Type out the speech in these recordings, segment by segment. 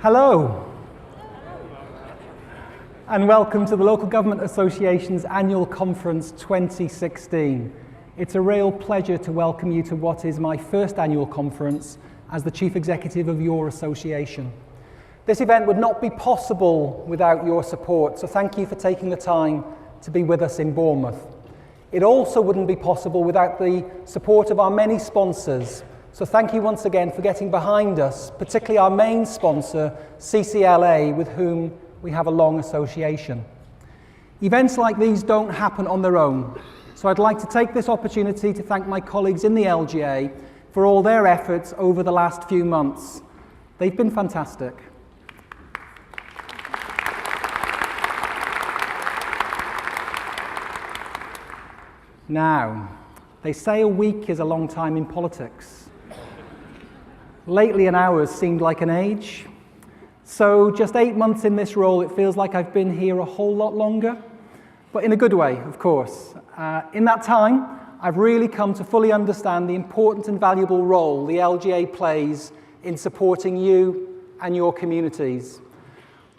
Hello, and welcome to the Local Government Association's Annual Conference 2016. It's a real pleasure to welcome you to what is my first annual conference as the Chief Executive of your association. This event would not be possible without your support, so thank you for taking the time to be with us in Bournemouth. It also wouldn't be possible without the support of our many sponsors. So thank you once again for getting behind us, particularly our main sponsor, CCLA, with whom we have a long association. Events like these don't happen on their own, so I'd like to take this opportunity to thank my colleagues in the LGA for all their efforts over the last few months. They've been fantastic. Now, they say a week is a long time in politics. Lately, an hour seemed like an age. So just 8 months in this role, it feels like I've been here a whole lot longer, but in a good way, of course. In that time, I've really come to fully understand the important and valuable role the LGA plays in supporting you and your communities.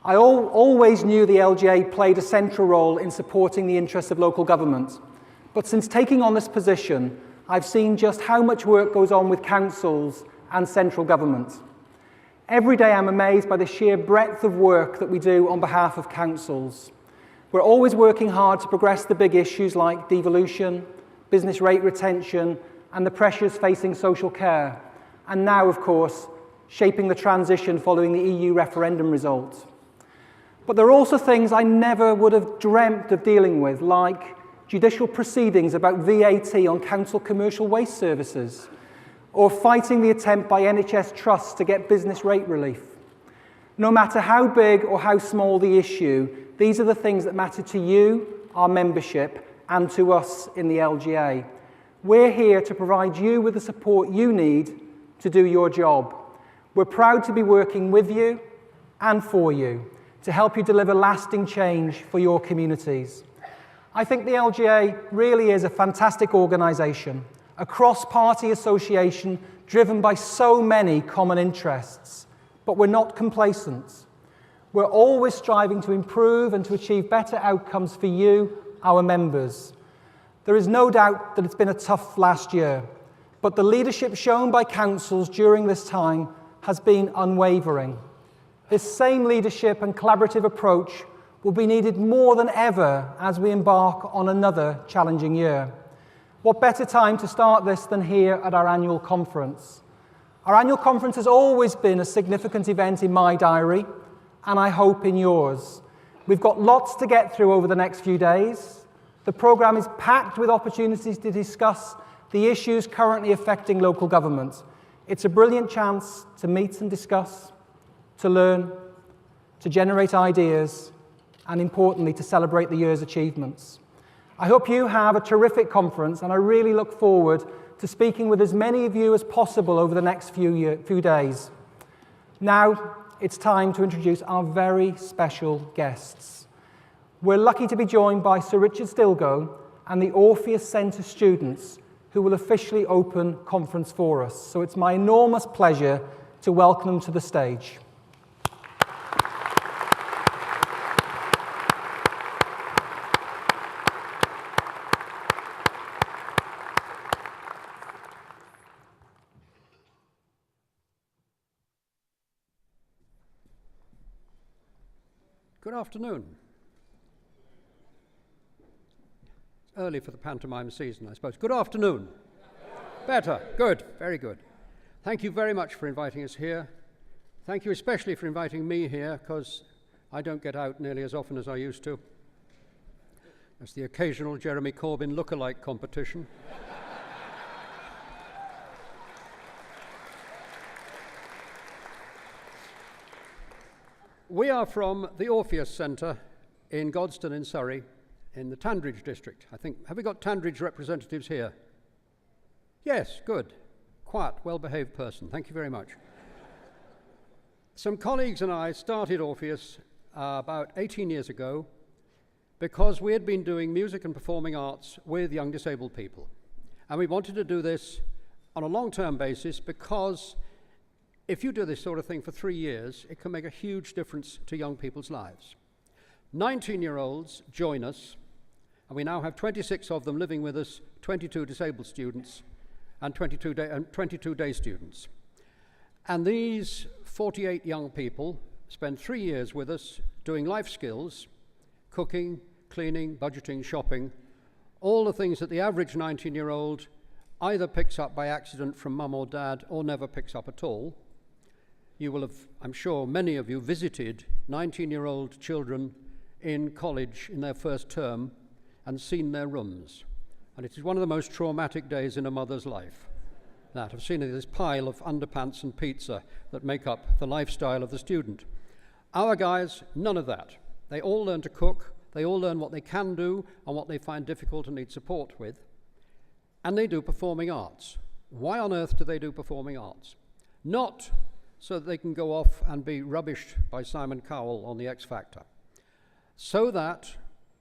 I always knew the LGA played a central role in supporting the interests of local government, but since taking on this position, I've seen just how much work goes on with councils and central government. Every day I'm amazed by the sheer breadth of work that we do on behalf of councils. We're always working hard to progress the big issues like devolution, business rate retention, and the pressures facing social care. And now, of course, shaping the transition following the EU referendum result. But there are also things I never would have dreamt of dealing with, like judicial proceedings about VAT on council commercial waste services, or fighting the attempt by NHS trusts to get business rate relief. No matter how big or how small the issue, these are the things that matter to you, our membership, and to us in the LGA. We're here to provide you with the support you need to do your job. We're proud to be working with you and for you to help you deliver lasting change for your communities. I think the LGA really is a fantastic organisation, a cross-party association driven by so many common interests. But we're not complacent. We're always striving to improve and to achieve better outcomes for you, our members. There is no doubt that it's been a tough last year, but the leadership shown by councils during this time has been unwavering. This same leadership and collaborative approach will be needed more than ever as we embark on another challenging year. What better time to start this than here at our annual conference? Our annual conference has always been a significant event in my diary, and I hope in yours. We've got lots to get through over the next few days. The programme is packed with opportunities to discuss the issues currently affecting local government. It's a brilliant chance to meet and discuss, to learn, to generate ideas, and importantly, to celebrate the year's achievements. I hope you have a terrific conference, and I really look forward to speaking with as many of you as possible over the next few days. Now, it's time to introduce our very special guests. We're lucky to be joined by Sir Richard Stilgoe and the Orpheus Centre students who will officially open conference for us. So it's my enormous pleasure to welcome them to the stage. Good afternoon. It's early for the pantomime season, I suppose. Good afternoon. Better. Good. Very good. Thank you very much for inviting us here. Thank you especially for inviting me here, because I don't get out nearly as often as I used to. There's the occasional Jeremy Corbyn lookalike competition. We are from the Orpheus Centre in Godstone in Surrey, in the Tandridge district. I think, have we got Tandridge representatives here? Yes, good. Quiet, well-behaved person. Thank you very much. Some colleagues and I started Orpheus about 18 years ago because we had been doing music and performing arts with young disabled people. And we wanted to do this on a long-term basis because if you do this sort of thing for 3 years, it can make a huge difference to young people's lives. 19-year-olds join us, and we now have 26 of them living with us, 22 disabled students and 22 day students. And these 48 young people spend 3 years with us doing life skills, cooking, cleaning, budgeting, shopping, all the things that the average 19-year-old either picks up by accident from mum or dad or never picks up at all. You will have, I'm sure, many of you visited 19-year-old children in college in their first term and seen their rooms. And it is one of the most traumatic days in a mother's life. That I've seen this pile of underpants and pizza that make up the lifestyle of the student. Our guys, none of that. They all learn to cook, they all learn what they can do and what they find difficult and need support with. And they do performing arts. Why on earth do they do performing arts? Not so that they can go off and be rubbished by Simon Cowell on the X Factor. So that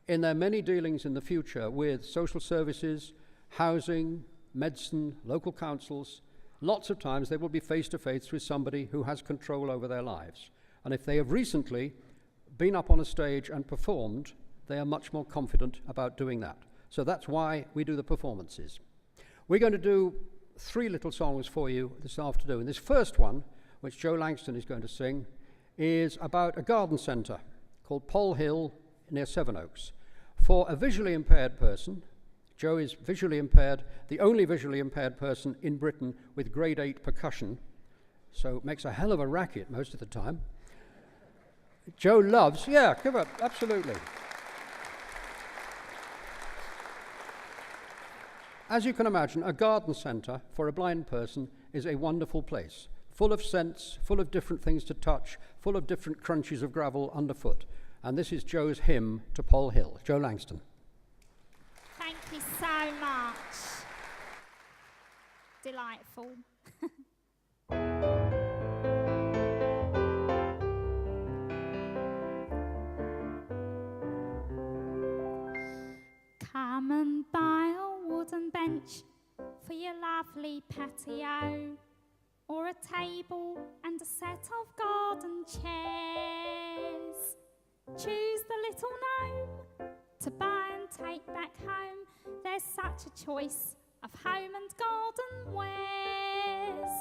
in their many dealings in the future with social services, housing, medicine, local councils, lots of times they will be face to face with somebody who has control over their lives. And if they have recently been up on a stage and performed, they are much more confident about doing that. So that's why we do the performances. We're going to do 3 little songs for you this afternoon. This first one, which Joe Langston is going to sing, is about a garden centre called Pole Hill near Sevenoaks. For a visually impaired person, Joe is visually impaired, the only visually impaired person in Britain with grade 8 percussion, so it makes a hell of a racket most of the time. Joe loves, yeah, give up, absolutely. As you can imagine, a garden centre for a blind person is a wonderful place, full of scents, full of different things to touch, full of different crunches of gravel underfoot. And this is Joe's hymn to Pole Hill. Joe Langston. Thank you so much. Delightful. Come and buy a wooden bench for your lovely patio, or a table and a set of garden chairs. Choose the little gnome to buy and take back home. There's such a choice of home and garden wares.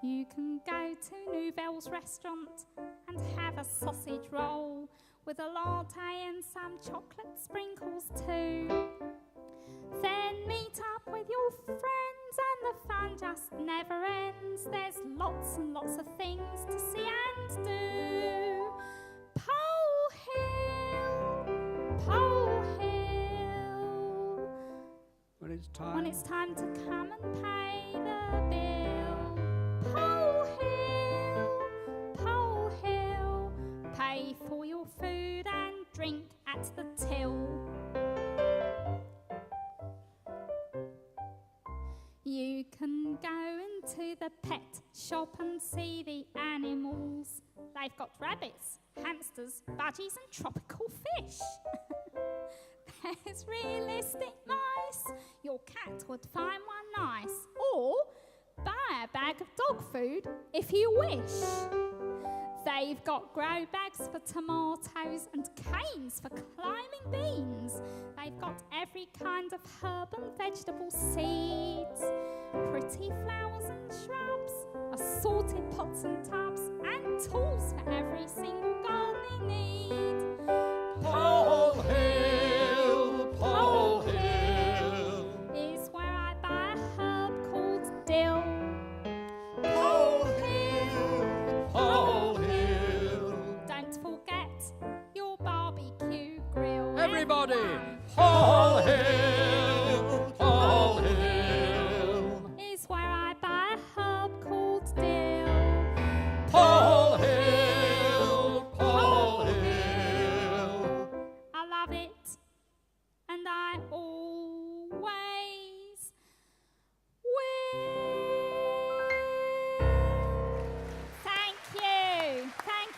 You can go to Nouvelle's restaurant and have a sausage roll with a latte and some chocolate sprinkles too. Then meet up with your friends and the fun just never ends. There's lots and lots of things to see and do. Pole Hill, Pole Hill. When it's time to come and pay the bill. Pole Hill, Pole Hill. Pay for your food and drink at the till. You can go into the pet shop and see the animals. They've got rabbits, hamsters, budgies and tropical fish. There's realistic mice. Your cat would find one nice. Or buy a bag of dog food if you wish. They've got grow bags for tomatoes and canes for climbing beans. They've got every kind of herb and vegetable seeds, pretty flowers and shrubs, assorted pots and tubs, and tools for every single gardening need. Pole Hill, Pole Hill is where I buy a herb called dill. Pole Hill, Pole Hill. Don't forget your barbecue grill. Everybody, Pole Hill, Pole Hill is where I buy a herb called dill. Pole Hill, Pole Hill. I love it, and I always will. Thank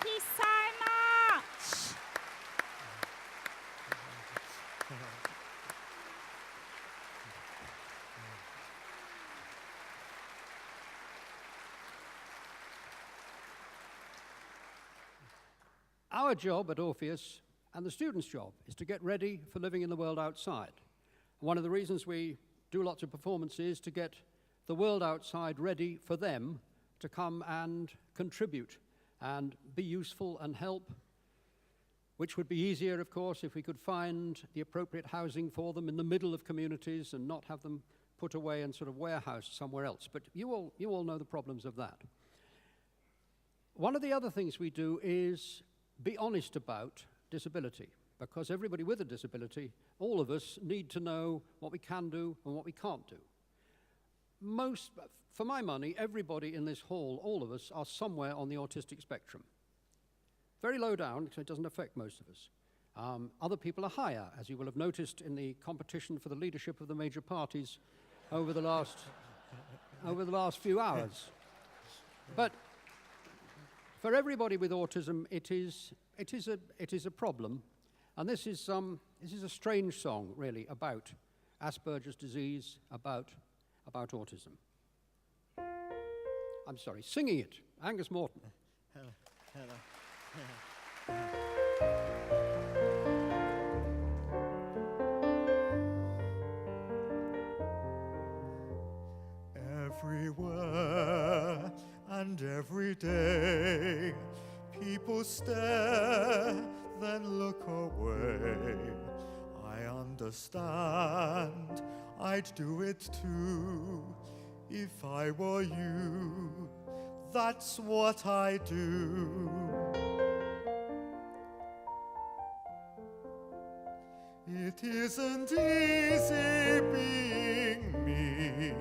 you so much. Our job at Orpheus and the students' job is to get ready for living in the world outside. One of the reasons we do lots of performances is to get the world outside ready for them to come and contribute and be useful and help, which would be easier, of course, if we could find the appropriate housing for them in the middle of communities and not have them put away and sort of warehoused somewhere else. But you all know the problems of that. One of the other things we do is be honest about disability, because everybody with a disability, all of us, need to know what we can do and what we can't do. For my money, everybody in this hall, all of us, are somewhere on the autistic spectrum. Very low down, so it doesn't affect most of us. Other people are higher, as you will have noticed in the competition for the leadership of the major parties over the last few hours. But for everybody with autism, it is a problem, and this is a strange song, really, about Asperger's disease, about autism. I'm sorry, singing it, Angus Morton. Hello. Everywhere and every day, people stare, then look away. I understand, I'd do it too, if I were you. That's what I do. It isn't easy being me.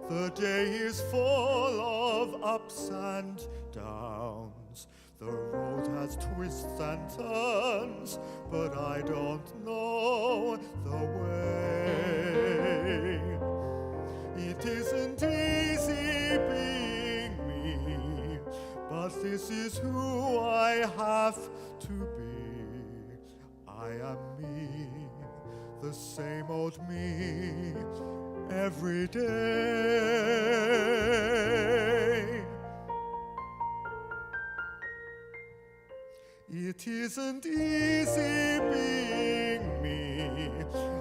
The day is full of ups and downs. The road has twists and turns, but I don't know the way. It isn't easy being me, but this is who I have to be. I am me, the same old me, every day. It isn't easy being me.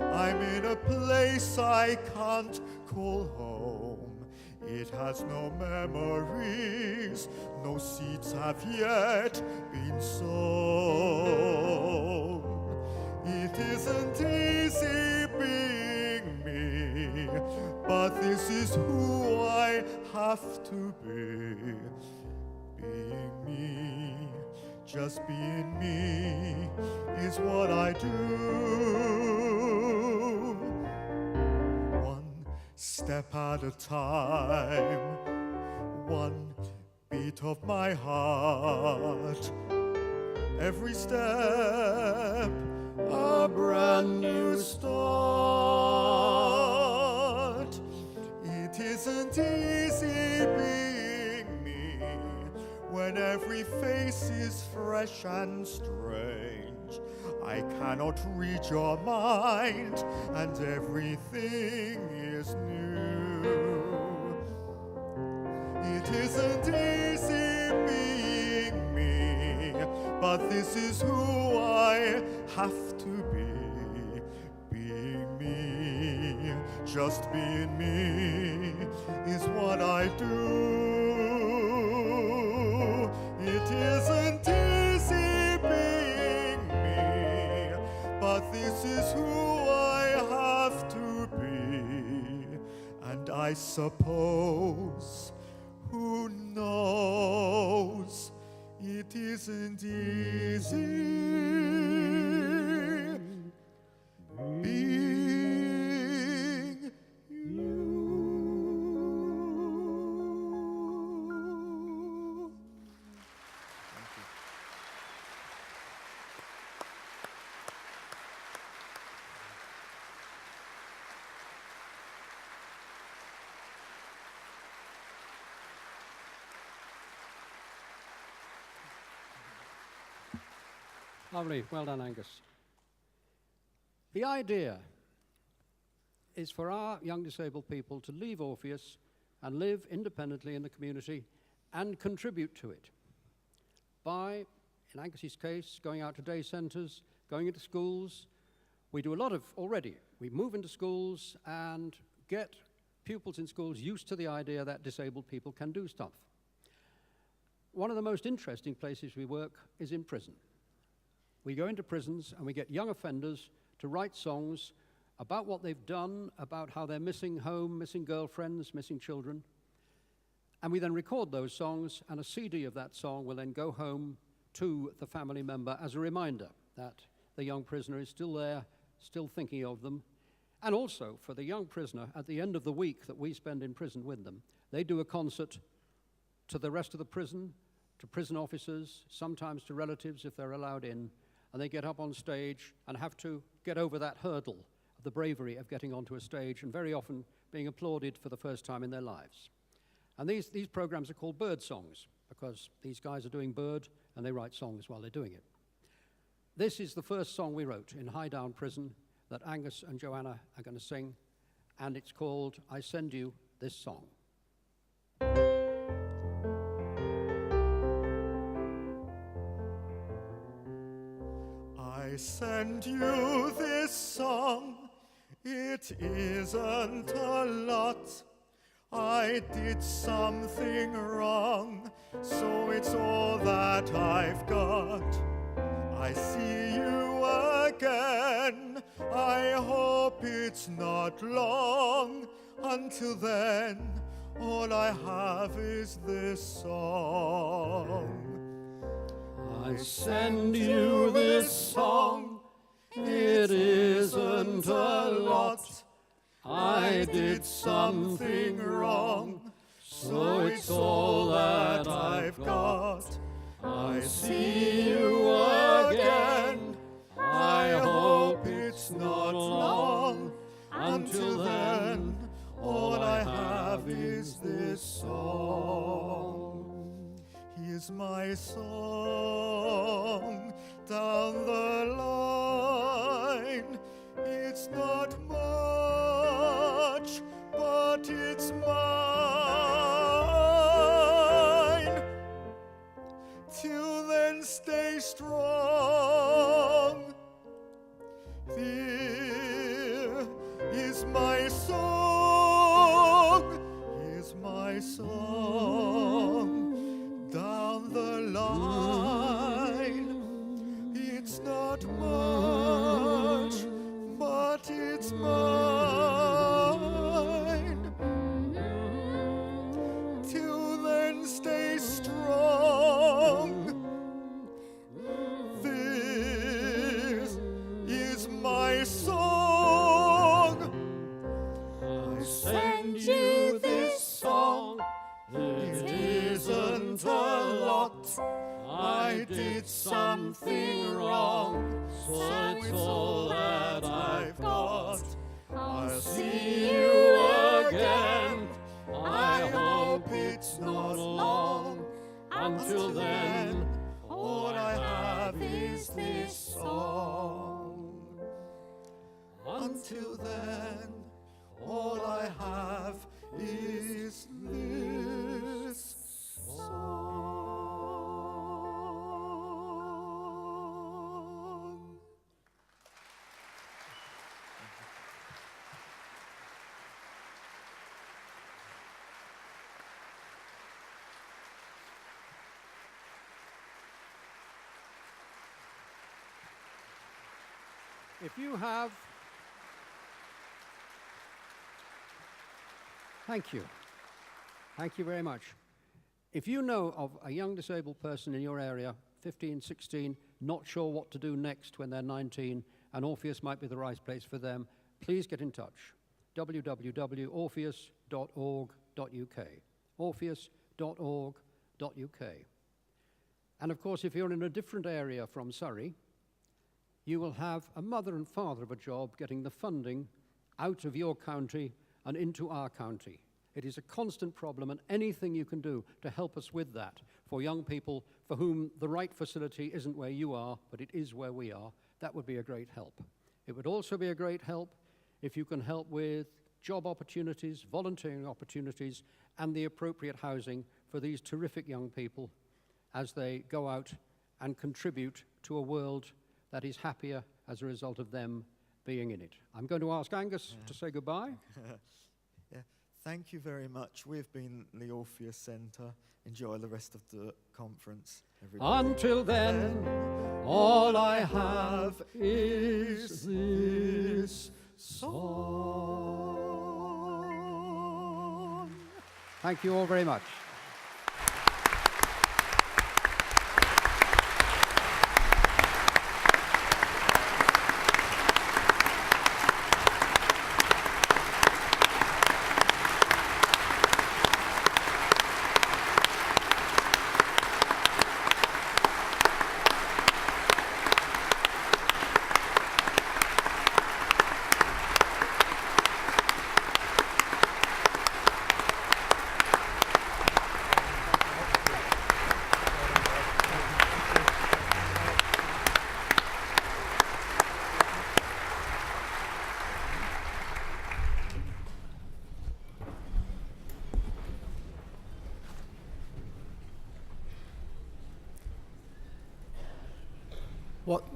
I'm in a place I can't call home. It has no memories, no seeds have yet been sown. It isn't easy being me, but this is who I have to be. Being me, just being me, is what I do. One step at a time, one beat of my heart. Every step, a brand new start. It isn't easy being me when every face is fresh and strange. I cannot read your mind, and everything is new. It isn't easy being me, but this is who I have to be. Being me, just being me, is what I do. It isn't easy being me, but this is who I have to be. And I suppose, who knows, it isn't easy being you. Lovely. Well done, Angus. The idea is for our young disabled people to leave Orpheus and live independently in the community and contribute to it by in Angus's case, going out to day centres, going into schools. We do a lot of already. We move into schools and get pupils in schools used to the idea that disabled people can do stuff. One of the most interesting places we work is in prison. We go into prisons and we get young offenders to write songs about what they've done, about how they're missing home, missing girlfriends, missing children. And we then record those songs, and a CD of that song will then go home to the family member as a reminder that the young prisoner is still there, still thinking of them. And also, for the young prisoner, at the end of the week that we spend in prison with them, they do a concert to the rest of the prison, to prison officers, sometimes to relatives if they're allowed in, and they get up on stage and have to get over that hurdle of the bravery of getting onto a stage and very often being applauded for the first time in their lives. And these programs are called bird songs because these guys are doing bird and they write songs while they're doing it. This is the first song we wrote in Highdown Prison that Angus and Joanna are going to sing, and it's called I Send You This Song. I send you this song, it isn't a lot. I did something wrong, so it's all that I've got. I see you again, I hope it's not long. Until then, all I have is this song. I send you this song, it isn't a lot. I did something wrong, so it's all that I've got. I see you again, I hope it's not long. Until then, all I have is this song. Here's my song down the line. It's not much, but it's mine. Till then, stay strong. Here is my song. Here's my song down the line. It's not much, but it's mine. Till then, stay strong. This is my song. I send you this song. It isn't a lot. I did something wrong, so it's all that I've got. I'll see you again. I hope it's not long. Until then, all I have is this song. Until then, all I have is this song. If you have... Thank you. Thank you very much. If you know of a young disabled person in your area, 15, 16, not sure what to do next when they're 19, and Orpheus might be the right place for them, please get in touch. www.orpheus.org.uk. orpheus.org.uk. And of course, if you're in a different area from Surrey, you will have a mother and father of a job getting the funding out of your county and into our county. It is a constant problem, and anything you can do to help us with that for young people for whom the right facility isn't where you are, but it is where we are, that would be a great help. It would also be a great help if you can help with job opportunities, volunteering opportunities, and the appropriate housing for these terrific young people as they go out and contribute to a world that is happier as a result of them being in it. I'm going to ask Angus to say goodbye. Yeah, thank you very much. We've been the Orpheus Centre. Enjoy the rest of the conference, everybody. Until then, all I have is this song. Thank you all very much.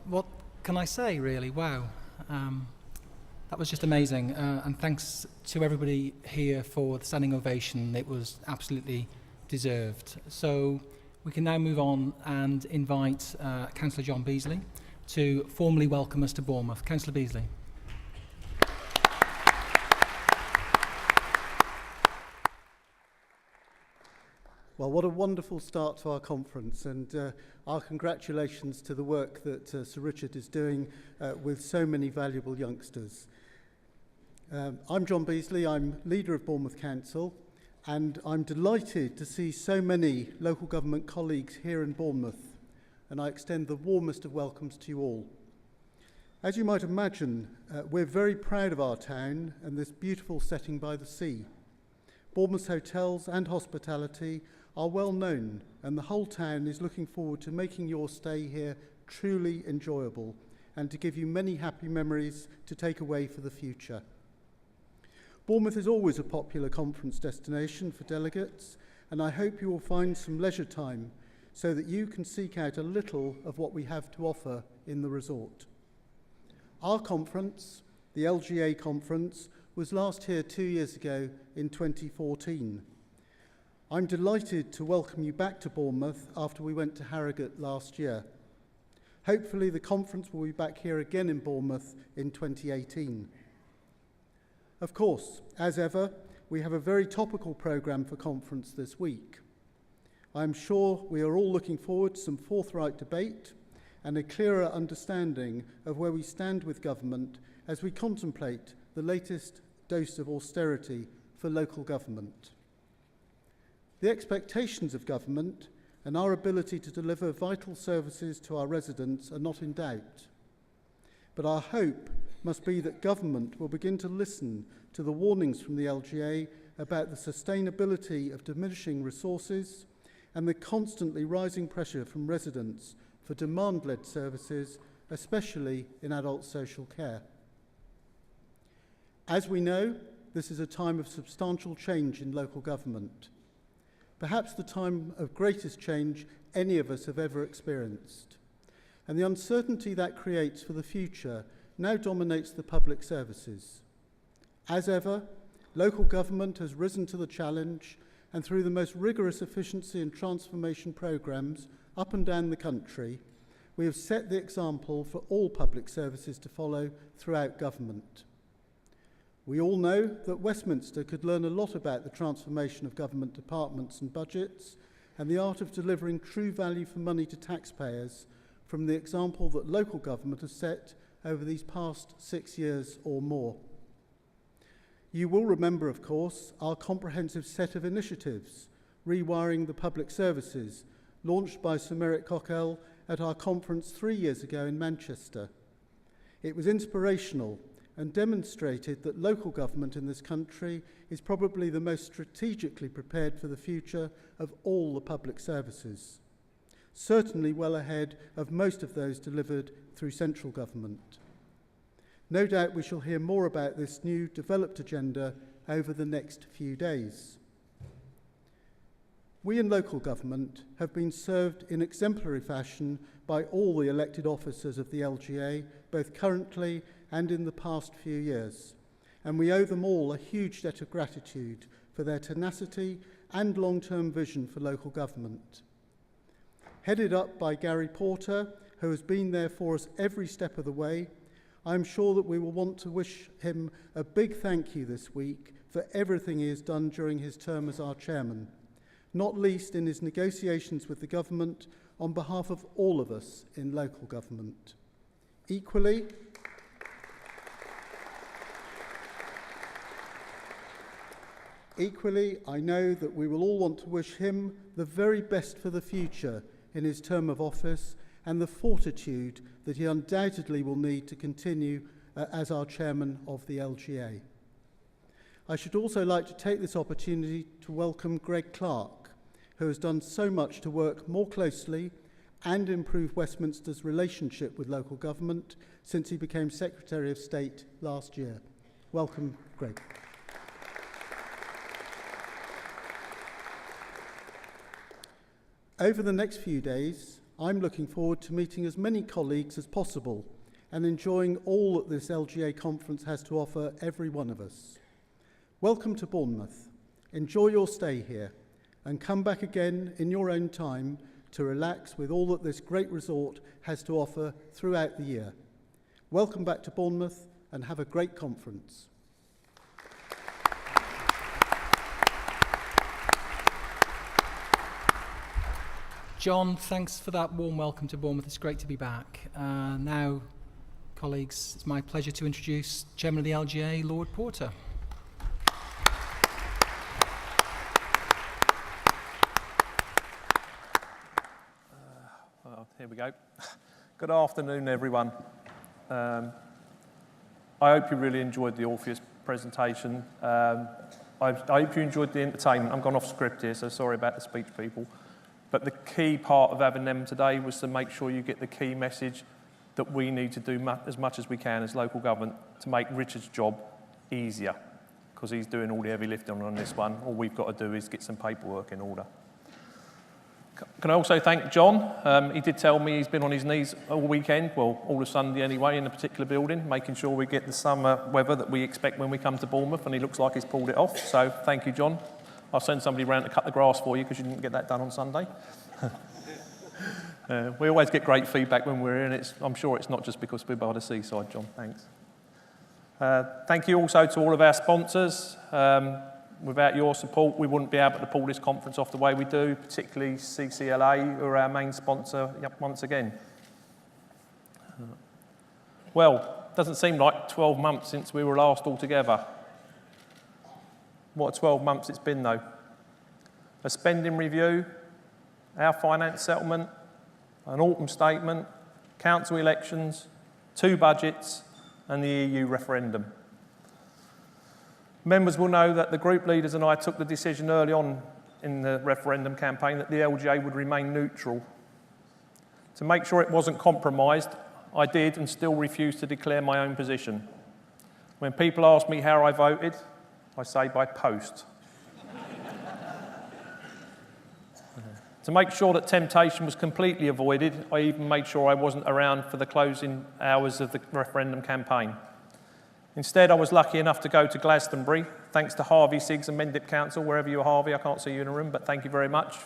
What can I say, really? Wow. That was just amazing. And thanks to everybody here for the standing ovation. It was absolutely deserved. So we can now move on and invite Councillor John Beasley to formally welcome us to Bournemouth. Councillor Beasley. Well, what a wonderful start to our conference, and our congratulations to the work that Sir Richard is doing with so many valuable youngsters. I'm John Beasley, I'm leader of Bournemouth Council, and I'm delighted to see so many local government colleagues here in Bournemouth, and I extend the warmest of welcomes to you all. As you might imagine, we're very proud of our town and this beautiful setting by the sea. Bournemouth's hotels and hospitality are well known, and the whole town is looking forward to making your stay here truly enjoyable and to give you many happy memories to take away for the future. Bournemouth is always a popular conference destination for delegates, and I hope you will find some leisure time so that you can seek out a little of what we have to offer in the resort. Our conference, the LGA conference, was last here 2 years ago in 2014. I'm delighted to welcome you back to Bournemouth after we went to Harrogate last year. Hopefully the conference will be back here again in Bournemouth in 2018. Of course, as ever, we have a very topical programme for conference this week. I'm sure we are all looking forward to some forthright debate and a clearer understanding of where we stand with government as we contemplate the latest dose of austerity for local government. The expectations of government and our ability to deliver vital services to our residents are not in doubt. But our hope must be that government will begin to listen to the warnings from the LGA about the sustainability of diminishing resources and the constantly rising pressure from residents for demand-led services, especially in adult social care. As we know, this is a time of substantial change in local government. Perhaps the time of greatest change any of us have ever experienced. And the uncertainty that creates for the future now dominates the public services. As ever, local government has risen to the challenge, and through the most rigorous efficiency and transformation programmes up and down the country, we have set the example for all public services to follow throughout government. We all know that Westminster could learn a lot about the transformation of government departments and budgets and the art of delivering true value for money to taxpayers from the example that local government has set over these past 6 years or more. You will remember, of course, our comprehensive set of initiatives, Rewiring the Public Services, launched by Sir Merrick Cockell at our conference 3 years ago in Manchester. It was inspirational and demonstrated that local government in this country is probably the most strategically prepared for the future of all the public services, certainly well ahead of most of those delivered through central government. No doubt we shall hear more about this new developed agenda over the next few days. We in local government have been served in exemplary fashion by all the elected officers of the LGA, both currently and in the past few years, and we owe them all a huge debt of gratitude for their tenacity and long-term vision for local government. Headed up by Gary Porter, who has been there for us every step of the way, I'm sure that we will want to wish him a big thank you this week for everything he has done during his term as our chairman, not least in his negotiations with the government on behalf of all of us in local government. Equally, I know that we will all want to wish him the very best for the future in his term of office and the fortitude that he undoubtedly will need to continue as our chairman of the LGA. I should also like to take this opportunity to welcome Greg Clark, who has done so much to work more closely and improve Westminster's relationship with local government since he became Secretary of State last year. Welcome, Greg. Over the next few days, I'm looking forward to meeting as many colleagues as possible and enjoying all that this LGA conference has to offer every one of us. Welcome to Bournemouth. Enjoy your stay here and come back again in your own time to relax with all that this great resort has to offer throughout the year. Welcome back to Bournemouth and have a great conference. John, thanks for that warm welcome to Bournemouth. It's great to be back. Now, colleagues, it's my pleasure to introduce Chairman of the LGA, Lord Porter. Well, here we go. Good afternoon, everyone. I hope you really enjoyed the Orpheus presentation. I hope you enjoyed the entertainment. I'm gone off script here, so sorry about the speech, people. But the key part of having them today was to make sure you get the key message that we need to do as much as we can as local government to make Richard's job easier, because he's doing all the heavy lifting on this one. All we've got to do is get some paperwork in order. Can I also thank John? He did tell me he's been on his knees all weekend, well, all of Sunday anyway, in a particular building, making sure we get the summer weather that we expect when we come to Bournemouth, and he looks like he's pulled it off. So thank you, John. I'll send somebody round to cut the grass for you because you didn't get that done on Sunday. We always get great feedback when we're here, and I'm sure it's not just because we're by the seaside, John. Thanks. Thank you also to all of our sponsors. Without your support, we wouldn't be able to pull this conference off the way we do, particularly CCLA, who are our main sponsor once again. Well, it doesn't seem like 12 months since we were last all together. What a 12 months it's been, though. A spending review, our finance settlement, an autumn statement, council elections, 2 budgets, and the EU referendum. Members will know that the group leaders and I took the decision early on in the referendum campaign that the LGA would remain neutral. To make sure it wasn't compromised, I did and still refuse to declare my own position. When people ask me how I voted, I say by post. To make sure that temptation was completely avoided, I even made sure I wasn't around for the closing hours of the referendum campaign. Instead, I was lucky enough to go to Glastonbury, thanks to Harvey, Siggs and Mendip Council, wherever you are, Harvey. I can't see you in a room, but thank you very much.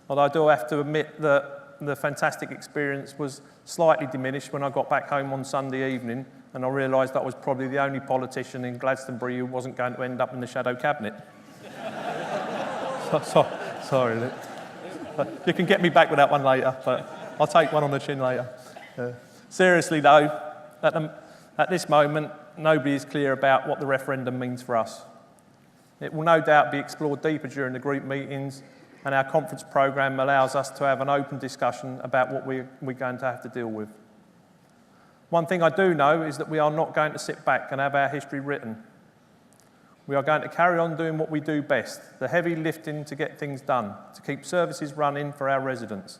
Although I do have to admit that the fantastic experience was slightly diminished when I got back home on Sunday evening and I realised that I was probably the only politician in Glastonbury who wasn't going to end up in the shadow cabinet. Sorry, Luke. You can get me back with that one later, but I'll take one on the chin later. Seriously, though, at this moment, nobody is clear about what the referendum means for us. It will no doubt be explored deeper during the group meetings, and our conference programme allows us to have an open discussion about what we're going to have to deal with. One thing I do know is that we are not going to sit back and have our history written. We are going to carry on doing what we do best, the heavy lifting to get things done, to keep services running for our residents.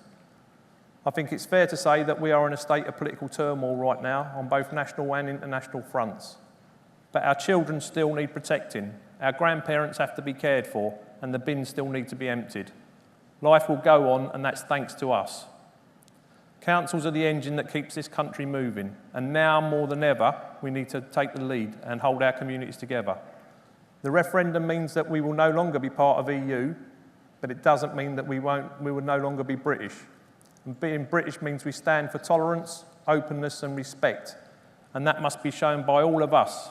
I think it's fair to say that we are in a state of political turmoil right now on both national and international fronts. But our children still need protecting, our grandparents have to be cared for, and the bins still need to be emptied. Life will go on, and that's thanks to us. Councils are the engine that keeps this country moving, and now more than ever, we need to take the lead and hold our communities together. The referendum means that we will no longer be part of EU, but it doesn't mean that we will no longer be British. And being British means we stand for tolerance, openness and respect, and that must be shown by all of us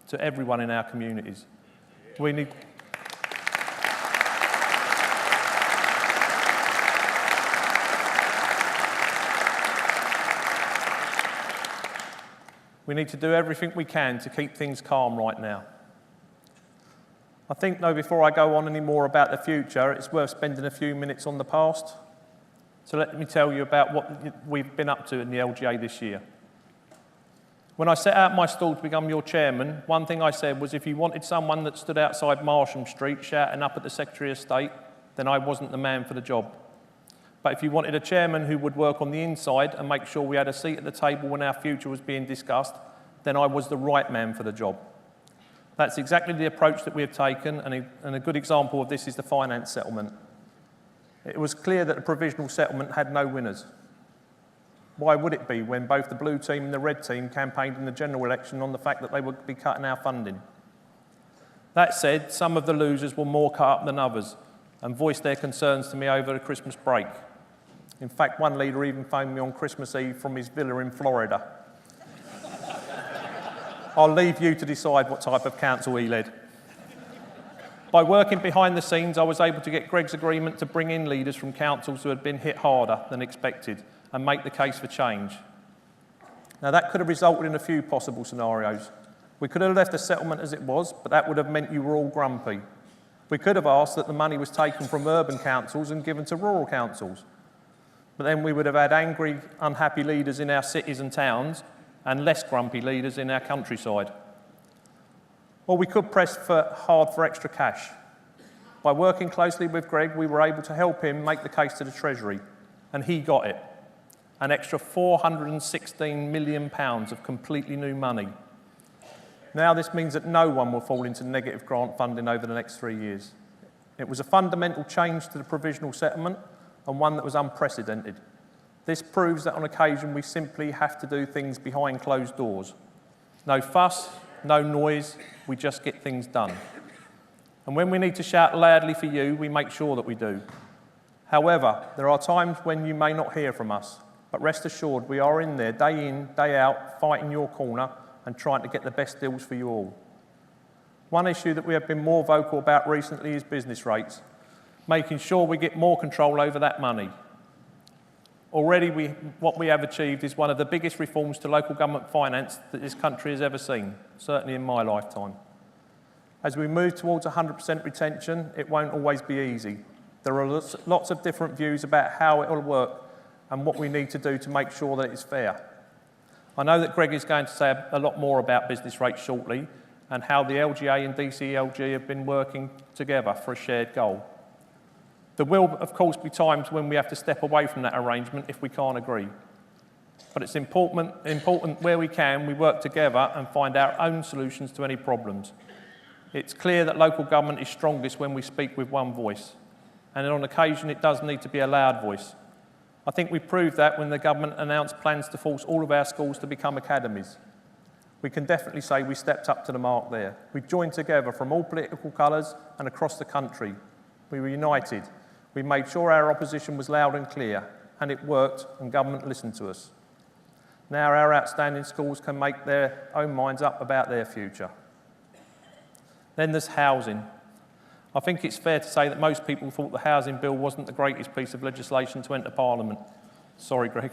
to everyone in our communities. We need to do everything we can to keep things calm right now. I think, though, before I go on any more about the future, it's worth spending a few minutes on the past. So let me tell you about what we've been up to in the LGA this year. When I set out my stall to become your chairman, one thing I said was if you wanted someone that stood outside Marsham Street shouting up at the Secretary of State, then I wasn't the man for the job. But if you wanted a chairman who would work on the inside and make sure we had a seat at the table when our future was being discussed, then I was the right man for the job. That's exactly the approach that we have taken, and a good example of this is the finance settlement. It was clear that the provisional settlement had no winners. Why would it be when both the blue team and the red team campaigned in the general election on the fact that they would be cutting our funding? That said, some of the losers were more cut up than others and voiced their concerns to me over the Christmas break. In fact, one leader even phoned me on Christmas Eve from his villa in Florida. I'll leave you to decide what type of council he led. By working behind the scenes, I was able to get Greg's agreement to bring in leaders from councils who had been hit harder than expected and make the case for change. Now, that could have resulted in a few possible scenarios. We could have left the settlement as it was, but that would have meant you were all grumpy. We could have asked that the money was taken from urban councils and given to rural councils. But then we would have had angry, unhappy leaders in our cities and towns and less grumpy leaders in our countryside. Or we could press hard for extra cash. By working closely with Greg, we were able to help him make the case to the Treasury, and he got it. An extra £416 million of completely new money. Now this means that no one will fall into negative grant funding over the next 3 years. It was a fundamental change to the provisional settlement and one that was unprecedented. This proves that on occasion we simply have to do things behind closed doors. No fuss, no noise, we just get things done. And when we need to shout loudly for you, we make sure that we do. However, there are times when you may not hear from us, but rest assured we are in there day in, day out, fighting your corner and trying to get the best deals for you all. One issue that we have been more vocal about recently is business rates, making sure we get more control over that money. Already what we have achieved is one of the biggest reforms to local government finance that this country has ever seen, certainly in my lifetime. As we move towards 100% retention, it won't always be easy. There are lots of different views about how it will work and what we need to do to make sure that it's fair. I know that Greg is going to say a lot more about business rates shortly and how the LGA and DCLG have been working together for a shared goal. There will, of course, be times when we have to step away from that arrangement if we can't agree. But it's important where we can, we work together and find our own solutions to any problems. It's clear that local government is strongest when we speak with one voice. And on occasion, it does need to be a loud voice. I think we proved that when the government announced plans to force all of our schools to become academies. We can definitely say we stepped up to the mark there. We joined together from all political colours and across the country. We were united. We made sure our opposition was loud and clear, and it worked, and government listened to us. Now our outstanding schools can make their own minds up about their future. Then there's housing. I think it's fair to say that most people thought the housing bill wasn't the greatest piece of legislation to enter Parliament. Sorry, Greg.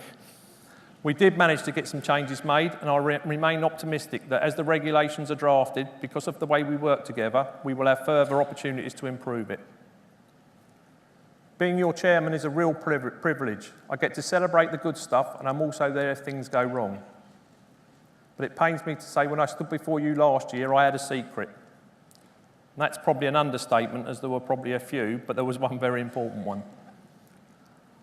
We did manage to get some changes made, and I remain optimistic that as the regulations are drafted, because of the way we work together, we will have further opportunities to improve it. Being your chairman is a real privilege. I get to celebrate the good stuff, and I'm also there if things go wrong. But it pains me to say when I stood before you last year, I had a secret. And that's probably an understatement, as there were probably a few, but there was one very important one.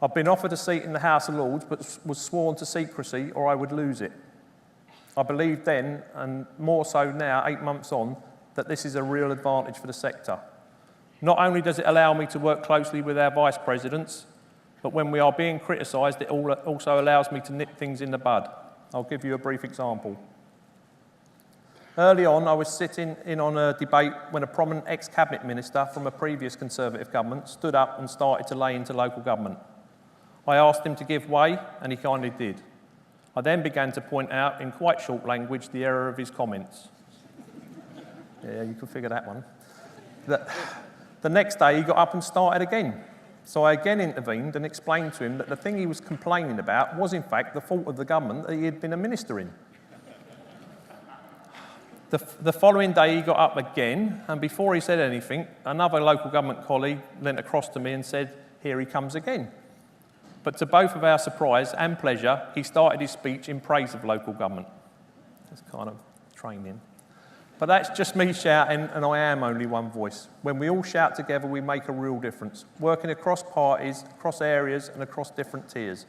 I've been offered a seat in the House of Lords, but was sworn to secrecy or I would lose it. I believed then, and more so now, 8 months on, that this is a real advantage for the sector. Not only does it allow me to work closely with our vice presidents, but when we are being criticised, it also allows me to nip things in the bud. I'll give you a brief example. Early on, I was sitting in on a debate when a prominent ex-cabinet minister from a previous Conservative government stood up and started to lay into local government. I asked him to give way, and he kindly did. I then began to point out in quite short language the error of his comments. Yeah, you can figure that one. The next day, he got up and started again. So I again intervened and explained to him that the thing he was complaining about was in fact the fault of the government that he had been a minister in. The following day he got up again, and before he said anything, another local government colleague leant across to me and said, "Here he comes again." But to both of our surprise and pleasure, he started his speech in praise of local government. That's kind of training. But that's just me shouting, and I am only one voice. When we all shout together, we make a real difference, working across parties, across areas, and across different tiers.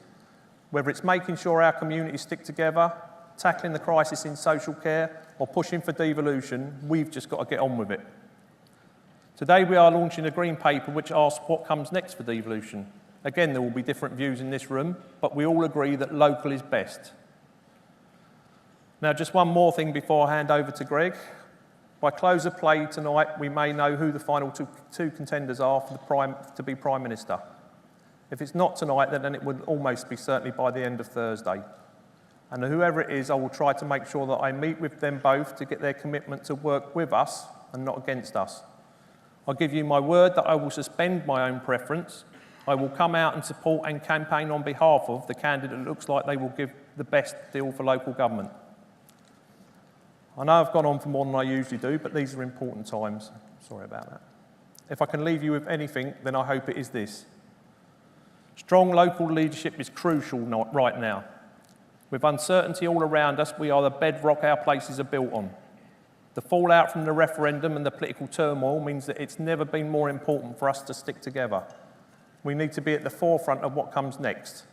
Whether it's making sure our communities stick together, tackling the crisis in social care, or pushing for devolution, we've just got to get on with it. Today we are launching a green paper which asks what comes next for devolution. Again, there will be different views in this room, but we all agree that local is best. Now, just one more thing before I hand over to Greg. By close of play tonight, we may know who the final two contenders are for to be Prime Minister. If it's not tonight, then it would almost be certainly by the end of Thursday. And whoever it is, I will try to make sure that I meet with them both to get their commitment to work with us and not against us. I'll give you my word that I will suspend my own preference. I will come out and support and campaign on behalf of the candidate that looks like they will give the best deal for local government. I know I've gone on for more than I usually do, but these are important times. Sorry about that. If I can leave you with anything, then I hope it is this. Strong local leadership is crucial right now. With uncertainty all around us, we are the bedrock our places are built on. The fallout from the referendum and the political turmoil means that it's never been more important for us to stick together. We need to be at the forefront of what comes next.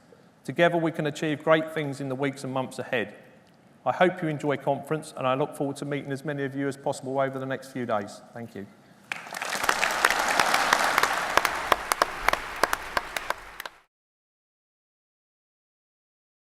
Together we can achieve great things in the weeks and months ahead. I hope you enjoy conference, and I look forward to meeting as many of you as possible over the next few days. Thank you.